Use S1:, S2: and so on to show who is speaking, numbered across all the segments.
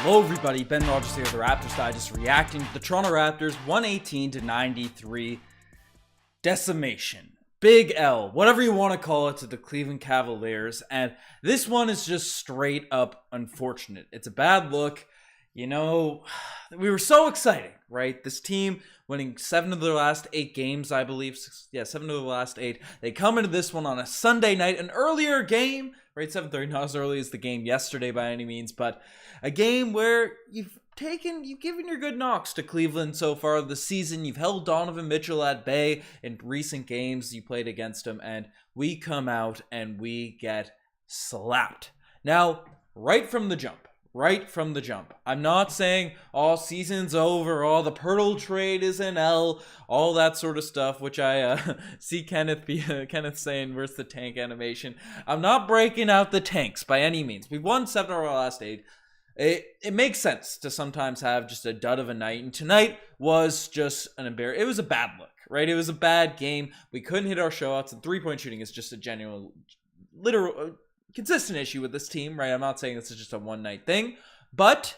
S1: Hello everybody, Ben Rogers here, the Raptors Digest, reacting to the Toronto Raptors 118-93 decimation. Big L, whatever you want to call it, to the Cleveland Cavaliers. And this one is just straight up unfortunate. It's a bad look. You know, we were so exciting, right? This team winning 7 of their last 8 games, I believe. 7 of the last 8. They come into this one on a Sunday night, an earlier game, right? 7:30, not as early as the game yesterday by any means, but a game where you've given your good knocks to Cleveland so far this season. You've held Donovan Mitchell at bay in recent games you played against him, and we come out and we get slapped. Now, right from the jump, I'm not saying all season's over, all the Pirtle trade is an L, all that sort of stuff, which I see Kenneth saying, where's the tank animation? I'm not breaking out the tanks by any means. We've won 7 of our last 8. It makes sense to sometimes have just a dud of a night, and tonight was just an embarrassment. It was a bad look, right? It was a bad game. We couldn't hit our shots, and three-point shooting is just a genuine, literal, consistent issue with this team, right? I'm not saying this is just a one-night thing, but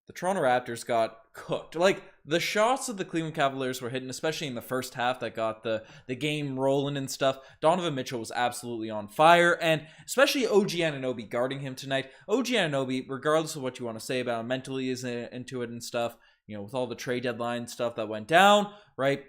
S1: the Toronto Raptors got cooked. Like, the shots that the Cleveland Cavaliers were hitting, especially in the first half that got the game rolling and stuff, Donovan Mitchell was absolutely on fire, and especially OG Anunoby guarding him tonight. OG Anunoby, regardless of what you want to say about him, mentally is into it and stuff, you know, with all the trade deadline stuff that went down, right?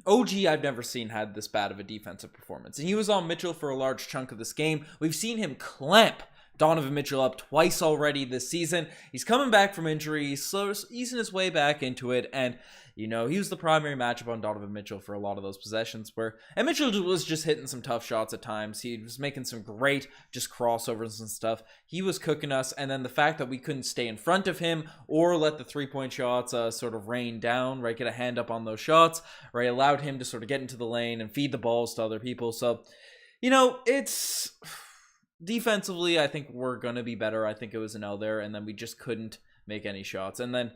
S1: OG, I've never seen had this bad of a defensive performance, and he was on Mitchell for a large chunk of this game. We've seen him clamp Donovan Mitchell up twice already this season. He's coming back from injury, he's easing his way back into it, and you know, he was the primary matchup on Donovan Mitchell for a lot of those possessions and Mitchell was just hitting some tough shots at times. He was making some great just crossovers and stuff. He was cooking us, and then the fact that we couldn't stay in front of him or let the three-point shots sort of rain down, right, get a hand up on those shots, right, allowed him to sort of get into the lane and feed the balls to other people. So, you know, it's defensively, I think we're going to be better. I think it was an L there, and then we just couldn't make any shots. And then,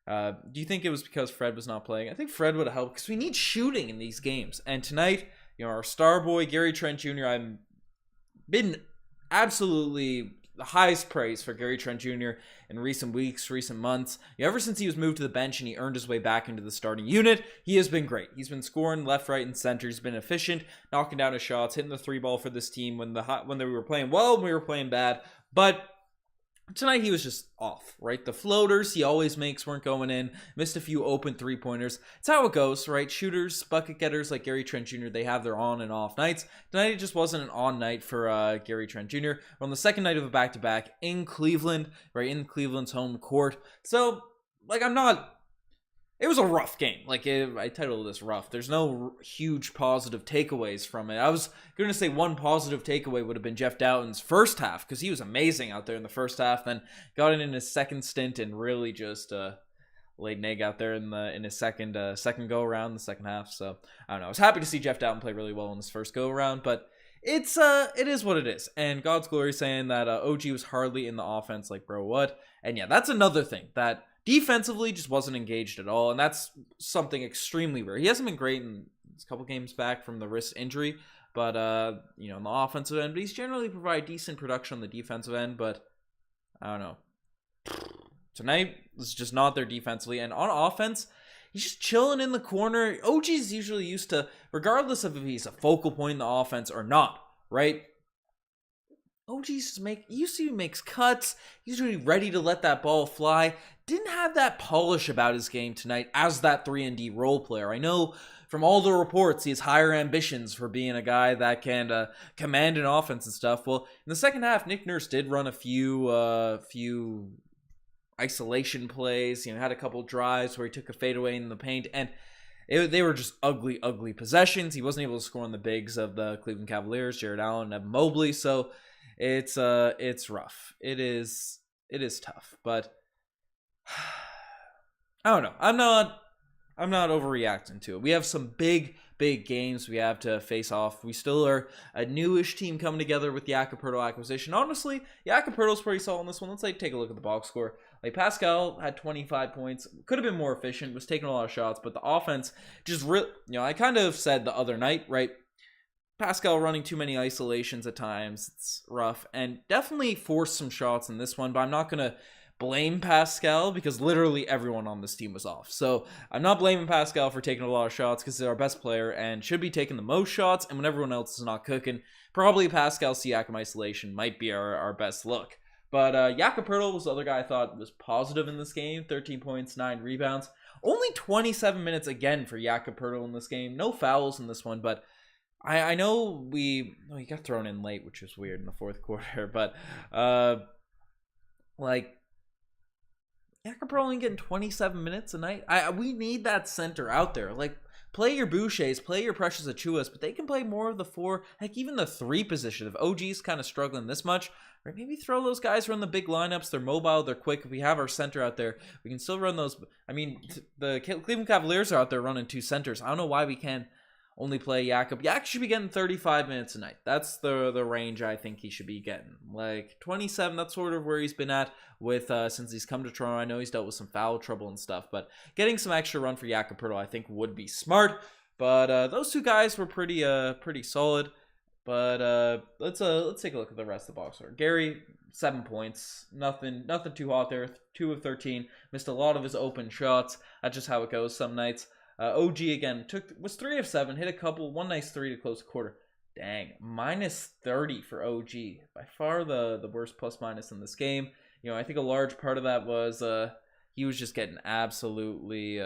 S1: do you think it was because Fred was not playing? I think Fred would have helped because we need shooting in these games. And tonight, you know, our star boy, Gary Trent Jr., I've been absolutely the highest praise for Gary Trent Jr. in recent weeks, recent months. You know, ever since he was moved to the bench and he earned his way back into the starting unit, he has been great. He's been scoring left, right, and center. He's been efficient, knocking down his shots, hitting the 3-ball for this team when they were playing well and we were playing bad. But tonight he was just off, right? The floaters he always makes weren't going in. Missed a few open 3-pointers. It's how it goes, right? Shooters, bucket getters like Gary Trent Jr., they have their on and off nights. Tonight it just wasn't an on night for Gary Trent Jr. We're on the second night of a back-to-back in Cleveland, right? In Cleveland's home court. So, like, it was a rough game. Like, I titled this rough. There's no huge positive takeaways from it. I was going to say one positive takeaway would have been Jeff Doughton's first half, because he was amazing out there in the first half, then got in his second stint and really just laid an egg out there in his second go-around, the second half. So, I don't know. I was happy to see Jeff Doughton play really well in his first go-around, but it is what it is. And God's Glory saying that OG was hardly in the offense. Like, bro, what? And yeah, that's another thing that defensively just wasn't engaged at all, and that's something extremely rare. He hasn't been great in a couple games back from the wrist injury, but you know, on the offensive end, but he's generally provide decent production on the defensive end. But I don't know, tonight was just not there defensively, and on offense, he's just chilling in the corner. OG's usually used to, regardless of if he's a focal point in the offense or not, right? OG's usually makes cuts, usually ready to let that ball fly. Didn't have that polish about his game tonight as that 3-and-D role player. I know from all the reports he has higher ambitions for being a guy that can command an offense and stuff. Well, in the second half, Nick Nurse did run a few isolation plays. You know, had a couple drives where he took a fadeaway in the paint, and they were just ugly possessions. He wasn't able to score on the bigs of the Cleveland Cavaliers, Jared Allen and Evan Mobley. So it's rough. It is tough, but I don't know. I'm not overreacting to it. We have some big games we have to face off. We still are a newish team coming together with the Pirtle acquisition. Honestly, Pirtle's pretty solid in this one. Let's take a look at the box score. Like, Pascal had 25 points. Could have been more efficient. Was taking a lot of shots, but the offense just really, you know, I kind of said the other night, right? Pascal running too many isolations at times. It's rough, and definitely forced some shots in this one, but I'm not going to blame Pascal because literally everyone on this team was off. So I'm not blaming Pascal for taking a lot of shots because he's our best player and should be taking the most shots, and when everyone else is not cooking, probably Pascal Siakam isolation might be our best look. But Jakob Poeltl was the other guy I thought was positive in this game. 13 points, 9 rebounds. Only 27 minutes again for Jakob Poeltl in this game. No fouls in this one, but I know he got thrown in late, which was weird in the fourth quarter. But Jakob Poeltl only getting 27 minutes a night. We need that center out there. Like, play your Bouchers, play your Precious Achiuwas, but they can play more of the 4, heck, even the 3 position. If OG's kind of struggling this much, right, maybe throw those guys, run the big lineups. They're mobile, they're quick. If we have our center out there, we can still run those. I mean, the Cleveland Cavaliers are out there running 2 centers. I don't know why we can't only play Jakob. Jakob should be getting 35 minutes a night. That's the range I think he should be getting. Like 27, that's sort of where he's been at with since he's come to Toronto. I know he's dealt with some foul trouble and stuff, but getting some extra run for Jakob Poeltl I think would be smart. But those 2 guys were pretty solid. But let's take a look at the rest of the box score. Gary, 7 points. Nothing too hot there. 2 of 13. Missed a lot of his open shots. That's just how it goes some nights. OG again was 3 of 7, hit a couple, one nice 3 to close the quarter. Dang, minus 30 for OG. By far the worst plus minus in this game. You know, I think a large part of that was he was just getting absolutely you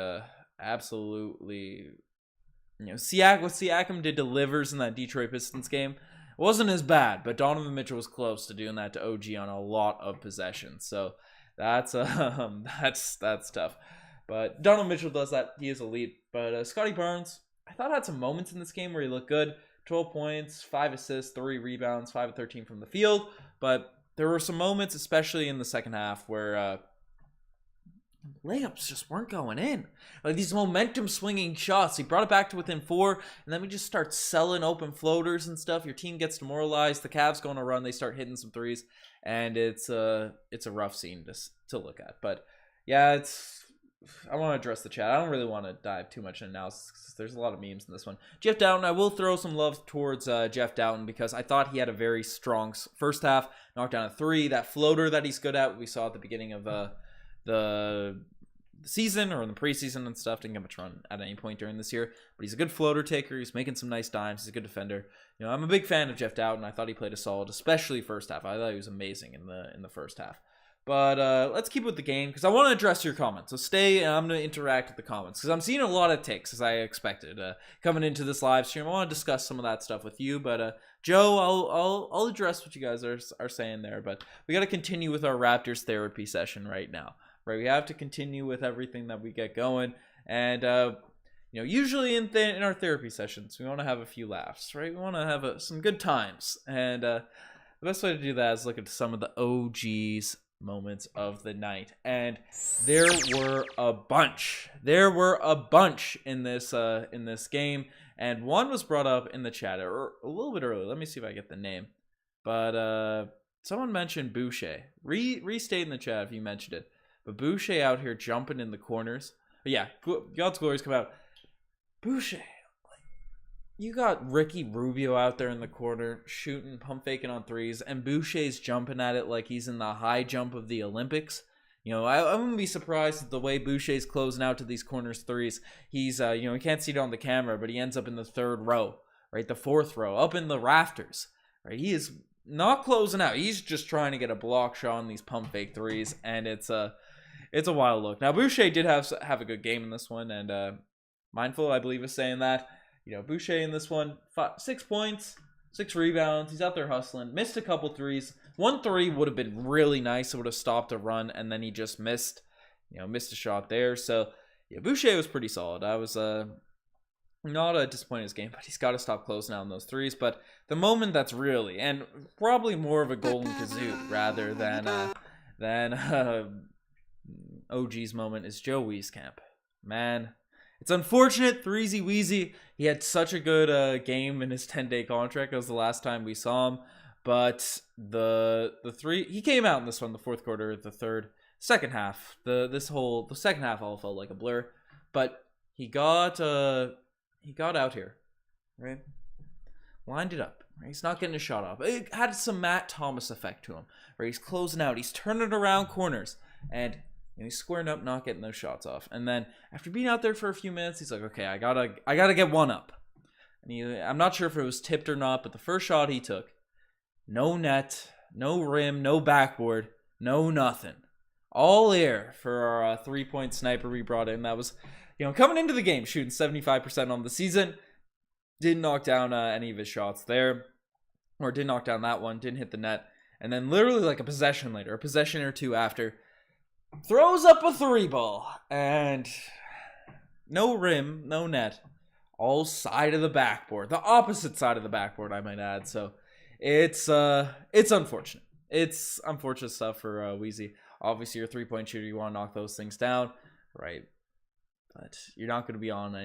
S1: know, what Siakam did delivers in that Detroit Pistons game wasn't as bad, but Donovan Mitchell was close to doing that to OG on a lot of possessions. So that's tough. But Donovan Mitchell does that. He is elite. But Scotty Barnes, I thought had some moments in this game where he looked good. 12 points, 5 assists, 3 rebounds, 5 of 13 from the field. But there were some moments, especially in the second half, where layups just weren't going in. Like these momentum swinging shots. He brought it back to within 4, and then we just start selling open floaters and stuff. Your team gets demoralized. The Cavs go on a run. They start hitting some threes, and it's a rough scene to look at. But yeah, I want to address the chat. I don't really want to dive too much in analysis because there's a lot of memes in this one. Jeff Dowtin, I will throw some love towards Jeff Dowtin because I thought he had a very strong first half. Knocked down a 3. That floater that he's good at, we saw at the beginning of the season or in the preseason and stuff. Didn't get much run at any point during this year, but he's a good floater taker. He's making some nice dimes. He's a good defender. You know, I'm a big fan of Jeff Dowtin. I thought he played a solid, especially first half. I thought he was amazing in the first half. But let's keep with the game because I want to address your comments. So stay, and I'm going to interact with the comments because I'm seeing a lot of takes as I expected coming into this live stream. I want to discuss some of that stuff with you. But Joe, I'll address what you guys are saying there. But we got to continue with our Raptors therapy session right now. Right, we have to continue with everything that we get going, and you know, usually in our therapy sessions, we want to have a few laughs, right? We want to have some good times, and the best way to do that is look at some of the OGs moments of the night, and there were a bunch. There were a bunch in this game, and one was brought up in the chat or a little bit earlier. Let me see if I get the name, but someone mentioned Boucher. Restate in the chat if you mentioned it. But Boucher out here jumping in the corners. But yeah, God's glory's come out. Boucher, you got Ricky Rubio out there in the corner shooting, pump faking on threes, and Boucher's jumping at it like he's in the high jump of the Olympics. You know, I wouldn't be surprised at the way Boucher's closing out to these corners threes. He's, you know, he can't see it on the camera, but he ends up in the 3rd row, right? The 4th row, up in the rafters, right? He is not closing out. He's just trying to get a block shot on these pump fake threes, and it's a wild look. Now, Boucher did have a good game in this one, and Mindful, I believe, is saying that. You know, Boucher in this one, 6 points, 6 rebounds. He's out there hustling. Missed a couple threes. 1 3 would have been really nice. It would have stopped a run, and then he just missed a shot there. So, yeah, Boucher was pretty solid. I was not disappointed in his game, but he's got to stop closing out on those threes. But the moment that's really, and probably more of a golden kazoo rather than OG's moment is Joe Wieskamp. Man, it's unfortunate. Threezy Weezy, he had such a good game in his 10-day contract. It was the last time we saw him. But the three, he came out in this one, the 4th quarter, the 3rd, second half. The second half all felt like a blur. But he got out here, right? lined it up. Right? He's not getting a shot off. It had some Matt Thomas effect to him, where he's closing out, he's turning around corners, and he's squaring up, not getting those shots off. And then after being out there for a few minutes, he's like, okay, I gotta get one up. And I'm not sure if it was tipped or not, but the first shot he took, no net, no rim, no backboard, no nothing. All air for our 3-point sniper we brought in. That was, coming into the game, shooting 75% on the season. Didn't knock down any of his shots there. Or didn't knock down that one, didn't hit the net. And then literally like a possession later, a possession or two after, throws up a 3-ball. And no rim, no net. All side of the backboard. The opposite side of the backboard, I might add. So it's unfortunate. It's unfortunate stuff for Weezy. Obviously, you're a 3-point shooter. You want to knock those things down, right? But you're not going to be on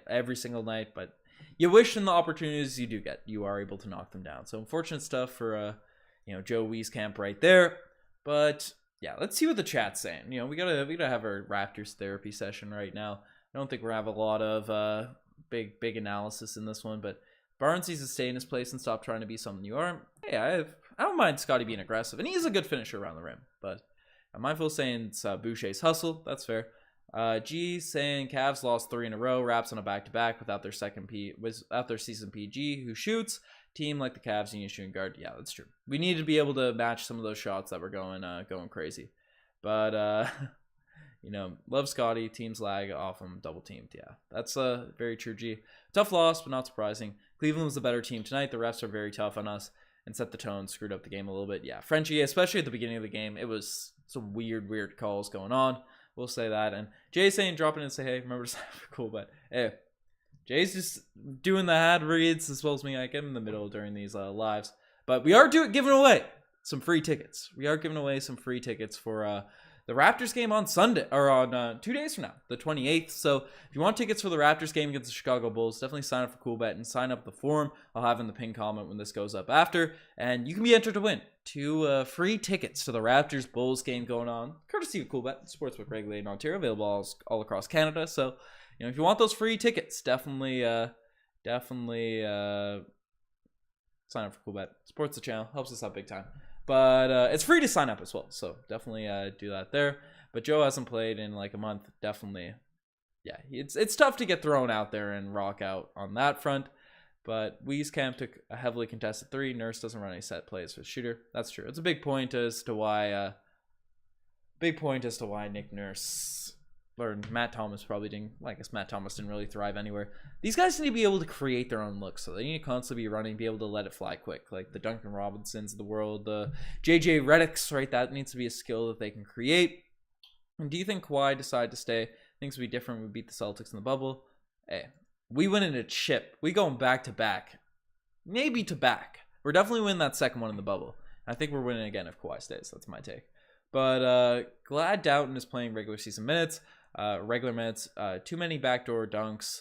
S1: every single night. But you wish in the opportunities you do get, you are able to knock them down. So unfortunate stuff for Joe Wieskamp right there. But yeah, let's see what the chat's saying. We gotta have our Raptors therapy session right now. I don't think we're gonna have a lot of big analysis in this one, but Barnes needs to stay in his place and stop trying to be something you aren't. Hey, I don't mind Scotty being aggressive, and he is a good finisher around the rim. But I'm mindful saying it's Boucher's hustle. That's fair. G saying Cavs lost 3 in a row. Raps on a back-to-back without their season PG who shoots. Team like the Cavs need a shooting guard. Yeah, that's true. We need to be able to match some of those shots that were going crazy. But love Scotty. Teams lag off him. Double teamed. Yeah, that's very true. G. Tough loss, but not surprising. Cleveland was the better team tonight. The refs are very tough on us and set the tone. Screwed up the game a little bit. Yeah, Frenchie, especially at the beginning of the game, it was some weird calls going on. We'll say that. And Jay's saying, dropping in and say, hey, remember to sign up for cool, but hey, Jay's just doing the ad reads as well as me. I get him in the middle during these lives. But we are giving away some free tickets. We are giving away some free tickets for the Raptors game on Sunday, or on 2 days from now, the 28th. So if you want tickets for the Raptors game against the Chicago Bulls, definitely sign up for CoolBet and sign up the form. I'll have in the pinned comment when this goes up after. And you can be entered to win 2 free tickets to the Raptors Bulls game going on, courtesy of CoolBet, sportsbook regulated in Ontario, available all across Canada. So, if you want those free tickets, definitely sign up for CoolBet. Supports the channel, helps us out big time. But it's free to sign up as well, so definitely do that there. But Joe hasn't played in like a month. Definitely, yeah, it's tough to get thrown out there and rock out on that front. But Wieskamp took a heavily contested 3. Nurse doesn't run any set plays for shooter. That's true. It's a big point as to why Nick Nurse or Matt Thomas probably didn't. Well, I guess Matt Thomas didn't really thrive anywhere. These guys need to be able to create their own looks, so they need to constantly be running, be able to let it fly quick, like the Duncan Robinsons of the world, the JJ Redicks, right? That needs to be a skill that they can create. And do you think Kawhi decided to stay? Things would be different. We beat the Celtics in the bubble. Hey, we win in a chip. We going back to back, maybe to back. We're definitely winning that second one in the bubble. I think we're winning again if Kawhi stays. That's my take. But glad Doughton is playing regular season minutes. Regular minutes, too many backdoor dunks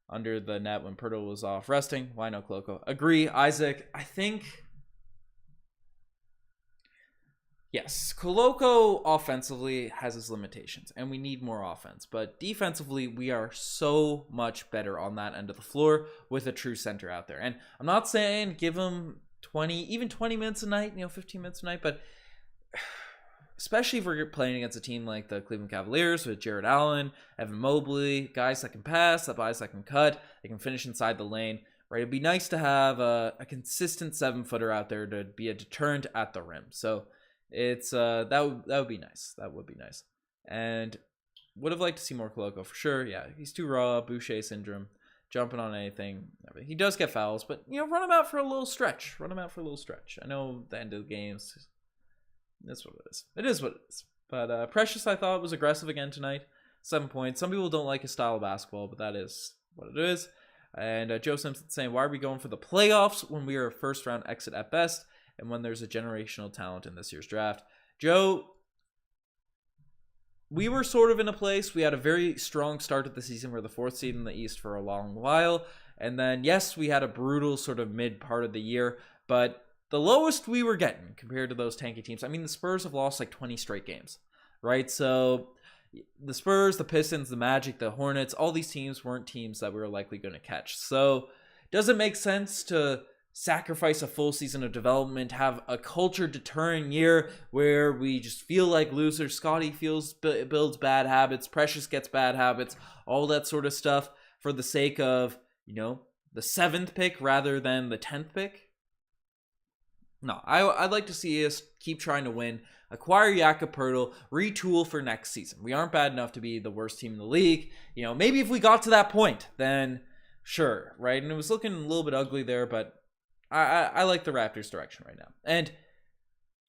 S1: under the net when Pirtle was off resting. Why no Koloko? Agree, Isaac. I think, yes, Koloko offensively has his limitations, and we need more offense. But defensively, we are so much better on that end of the floor with a true center out there. And I'm not saying give him 20 minutes a night, 15 minutes a night, but especially if we're playing against a team like the Cleveland Cavaliers with Jared Allen, Evan Mobley, guys that can pass, guys that can cut, they can finish inside the lane, right? It'd be nice to have a consistent 7-footer out there to be a deterrent at the rim. So it's that would be nice. That would be nice. And would have liked to see more Koloko for sure. Yeah, he's too raw, Boucher syndrome, jumping on anything. He does get fouls, but run him out for a little stretch. I know the end of the games. That's what it is. It is what it is. But Precious, I thought, was aggressive again tonight. 7 points. Some people don't like his style of basketball, but that is what it is. And Joe Simpson saying, why are we going for the playoffs when we are a first-round exit at best and when there's a generational talent in this year's draft? Joe, we were sort of in a place. We had a very strong start to the season. We're the 4th seed in the East for a long while. And then, yes, we had a brutal sort of mid part of the year, but the lowest we were getting compared to those tanky teams. I mean, the Spurs have lost like 20 straight games, right? So the Spurs, the Pistons, the Magic, the Hornets, all these teams weren't teams that we were likely going to catch. So does it make sense to sacrifice a full season of development, have a culture deterring year where we just feel like losers. Scotty builds bad habits, Precious gets bad habits, all that sort of stuff for the sake of, the 7th pick rather than the 10th pick. No, I'd like to see us keep trying to win, acquire Jakob Poeltl, retool for next season. We aren't bad enough to be the worst team in the league. Maybe if we got to that point, then sure, right? And it was looking a little bit ugly there, but I like the Raptors' direction right now. And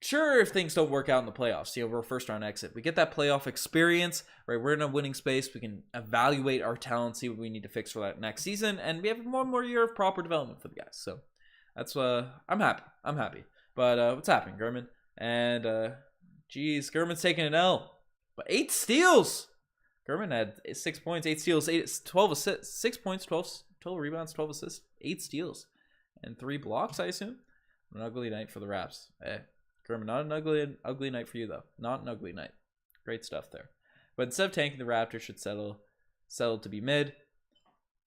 S1: sure, if things don't work out in the playoffs, we're a first-round exit. We get that playoff experience, right? We're in a winning space. We can evaluate our talent, see what we need to fix for that next season, and we have one more year of proper development for the guys. So that's I'm happy. But what's happening, Gurman? And Gurman's taking an L. But 8 steals. Gurman had 6 points, 8 steals, 12 assists, 6 points, 12 total rebounds, 12 assists, 8 steals, and 3 blocks, I assume. An ugly night for the Raps. Gurman, not an ugly night for you, though. Not an ugly night. Great stuff there. But instead of tanking, the Raptors should settle to be mid.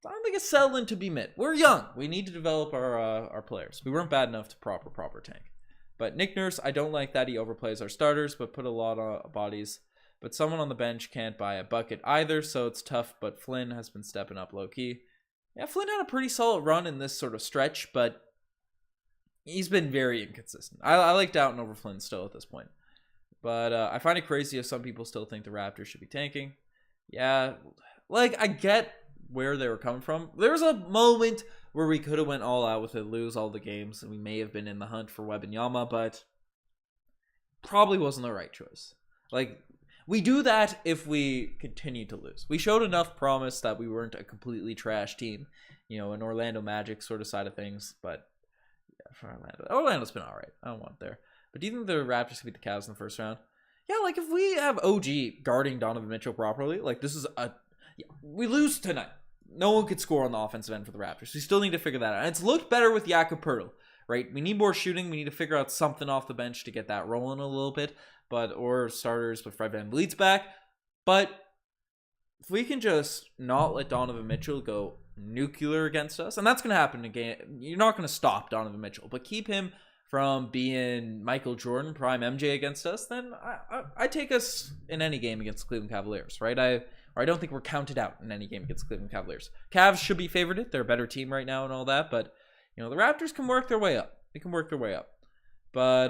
S1: I don't think it's settling to be mid. We're young. We need to develop our players. We weren't bad enough to proper tank. But Nick Nurse, I don't like that he overplays our starters, but put a lot of bodies. But someone on the bench can't buy a bucket either, so it's tough. But Flynn has been stepping up low-key. Yeah, Flynn had a pretty solid run in this sort of stretch, but he's been very inconsistent. I like Doughton over Flynn still at this point. But I find it crazy if some people still think the Raptors should be tanking. Yeah, I get where they were coming from. There was a moment where we could have went all out with it, lose all the games, and we may have been in the hunt for Wembanyama, but probably wasn't the right choice. We do that if we continue to lose. We showed enough promise that we weren't a completely trash team, an Orlando Magic sort of side of things, but yeah, for Orlando's been all right. I don't want it there. But do you think the Raptors could beat the Cavs in the first round? Yeah, if we have OG guarding Donovan Mitchell properly, we lose tonight. No one could score on the offensive end for the Raptors. We still need to figure that out. And it's looked better with Jakob Poeltl, right? We need more shooting. We need to figure out something off the bench to get that rolling a little bit. Or starters with Fred VanVleet's back. But if we can just not let Donovan Mitchell go nuclear against us, and that's going to happen again. You're not going to stop Donovan Mitchell, but keep him from being Michael Jordan, prime MJ against us, then I take us in any game against the Cleveland Cavaliers, right? I don't think we're counted out in any game against the Cleveland Cavaliers. Cavs should be favored. They're a better team right now and all that, but the Raptors can work their way up. They can work their way up. But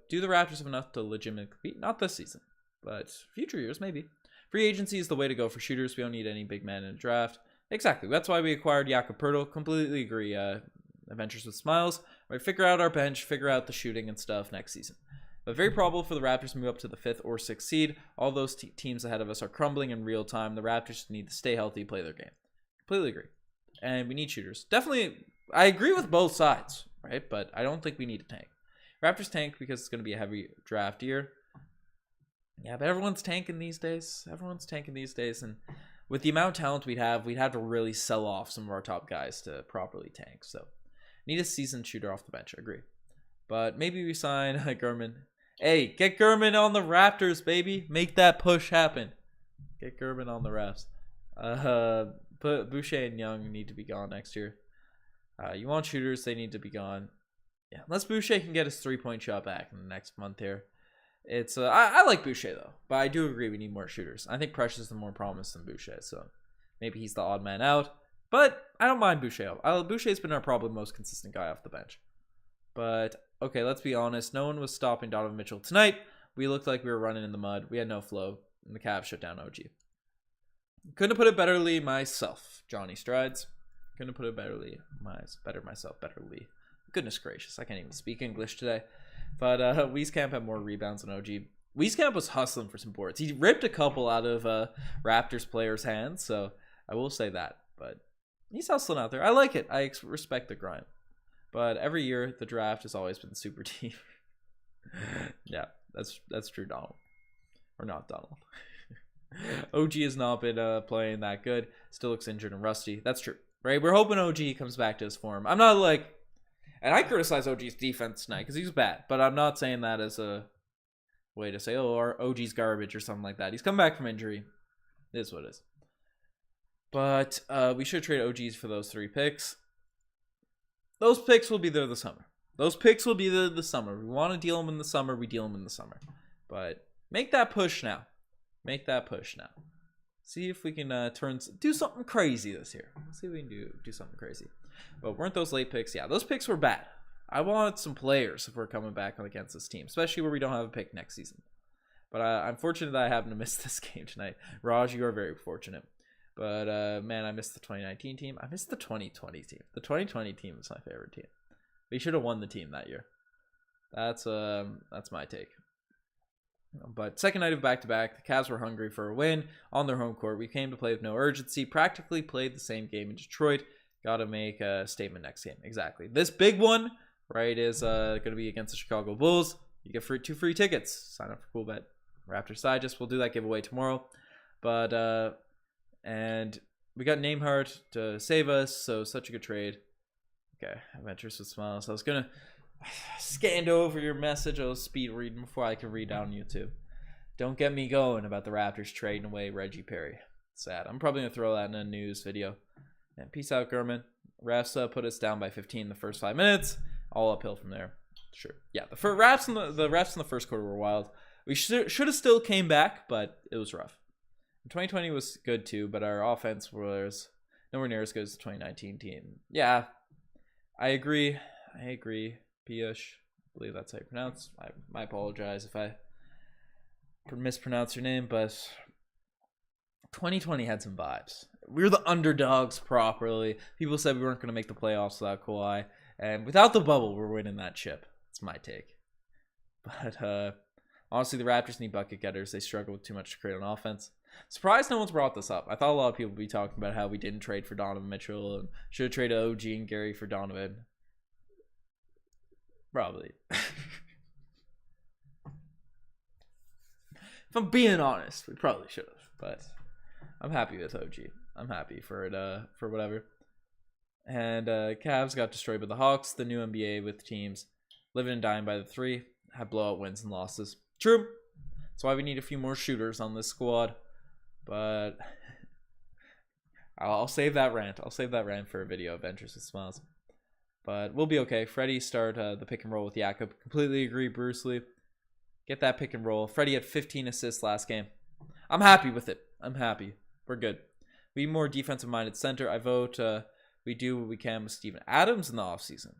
S1: do the Raptors have enough to legitimately compete? Not this season, but future years, maybe. Free agency is the way to go for shooters. We don't need any big man in a draft. Exactly. That's why we acquired Jakob Poeltl. Completely agree. Adventures with Smiles. Right, figure out our bench, figure out the shooting and stuff next season. But very probable for the Raptors to move up to the 5th or 6th seed. All those teams ahead of us are crumbling in real time. The Raptors need to stay healthy, play their game. Completely agree. And we need shooters. Definitely, I agree with both sides, right? But I don't think we need to tank. Raptors tank because it's going to be a heavy draft year. Yeah, but everyone's tanking these days. And with the amount of talent we'd have to really sell off some of our top guys to properly tank. So, need a seasoned shooter off the bench. I agree. But maybe we sign Gurman. Hey, get Gurman on the Raptors, baby. Make that push happen. Get Gurman on the Raps. But Boucher and Young need to be gone next year. You want shooters, they need to be gone. Yeah, unless Boucher can get his 3-point shot back in the next month here. It's I like Boucher, though. But I do agree we need more shooters. I think Precious is the more promise than Boucher. So maybe he's the odd man out. But I don't mind Boucher. Boucher's been our probably most consistent guy off the bench. But, okay, let's be honest. No one was stopping Donovan Mitchell tonight. We looked like we were running in the mud. We had no flow. And the Cavs shut down OG. Couldn't have put it betterly myself, Johnny Strides. Couldn't have put it betterly myself. Goodness gracious, I can't even speak English today. But Wieskamp had more rebounds than OG. Wieskamp was hustling for some boards. He ripped a couple out of Raptors players' hands, so I will say that. But he's hustling out there. I like it. I respect the grind. But every year, the draft has always been super deep. Yeah, that's true, Donald. Or not Donald. OG has not been playing that good. Still looks injured and rusty. That's true, right? We're hoping OG comes back to his form. I'm not and I criticize OG's defense tonight because he was bad. But I'm not saying that as a way to say, oh, our OG's garbage or something like that. He's come back from injury. It is what it is. But we should trade OGs for those 3 picks. those picks will be there this summer. Those picks will be there this summer. We want to deal them in the summer, we deal them in the summer. But make that push now. Make that push now. See if we can do something crazy this year. Let's see if we can do something crazy. But weren't those late picks? Yeah, those picks were bad. I wanted some players if we're coming back against this team, especially where we don't have a pick next season. But I'm fortunate that I happened to miss this game tonight. Raj, you are very fortunate. But, man, I missed the 2019 team. I missed the 2020 team. The 2020 team is my favorite team. We should have won the team that year. That's my take. But second night of back-to-back, the Cavs were hungry for a win on their home court. We came to play with no urgency, practically played the same game in Detroit. Got to make a statement next game. Exactly. This big one, right, is going to be against the Chicago Bulls. You get 2 free tickets. Sign up for Cool Bet. Raptors Digest. We'll do that giveaway tomorrow. But, and we got Namehart to save us, so such a good trade. Okay, Adventures with Smiles. I was going to scan over your message. I was speed reading before I could read down YouTube. Don't get me going about the Raptors trading away Reggie Perry. Sad. I'm probably going to throw that in a news video. And peace out, Gurman. Refs put us down by 15 in the first 5 minutes. All uphill from there. Sure. Yeah, the refs in the first quarter were wild. We should have still came back, but it was rough. 2020 was good too, but our offense was nowhere near as good as the 2019 team. Yeah, I agree. Piyush, I believe that's how you pronounce. I apologize if I mispronounce your name, but 2020 had some vibes. We were the underdogs properly. People said we weren't going to make the playoffs without Kawhi, and without the bubble, we're winning that chip. That's my take. But honestly, the Raptors need bucket getters. They struggle with too much to create an offense. Surprised no one's brought this up. I thought a lot of people would be talking about how we didn't trade for Donovan Mitchell and should have traded OG and Gary for Donovan. Probably. If I'm being honest, we probably should have. But I'm happy with OG. I'm happy for it. For whatever. And Cavs got destroyed by the Hawks. The new NBA with teams living and dying by the 3. Have blowout wins and losses. True. That's why we need a few more shooters on this squad. But I'll save that rant. I'll save that rant for a video of Adventures with Smiles. But we'll be okay. Freddie start the pick and roll with Jakob. Completely agree, Bruce Lee. Get that pick and roll. Freddie had 15 assists last game. I'm happy with it. I'm happy. We're good. We need more defensive-minded center. I vote we do what we can with Steven Adams in the offseason.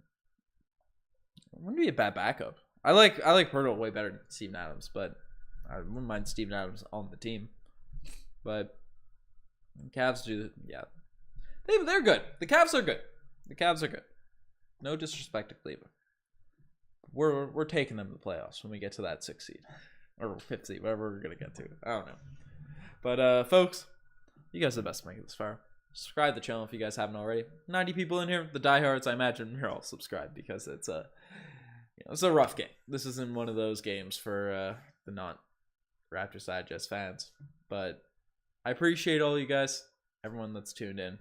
S1: Wouldn't be a bad backup. I like Pirtle way better than Steven Adams, but I wouldn't mind Steven Adams on the team. But Cavs do, yeah. They're good. The Cavs are good. The Cavs are good. No disrespect to Cleveland. We're taking them to the playoffs when we get to that 6th seed. Or 5th seed, whatever we're going to get to. I don't know. But, folks, you guys are the best to make it this far. Subscribe to the channel if you guys haven't already. 90 people in here. The diehards, I imagine, you're all subscribed because it's a rough game. This isn't one of those games for the non-Raptors Digest fans. But I appreciate all you guys, everyone that's tuned in.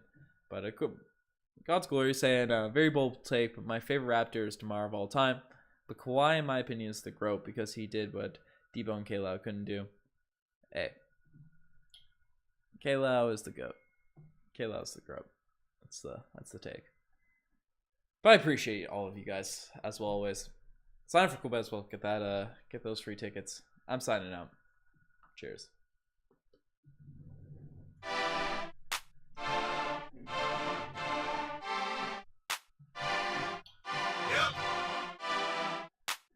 S1: But God's glory saying very bold take, but my favorite Raptor is DeMar of all time. But Kawhi, in my opinion, is the GOAT because he did what Debo and K-Lau couldn't do. Hey, K-Lau is the GOAT. K-Lau is the GOAT. That's the take. But I appreciate all of you guys as well always. Sign up for Cool Bet as well. Get those free tickets. I'm signing out. Cheers.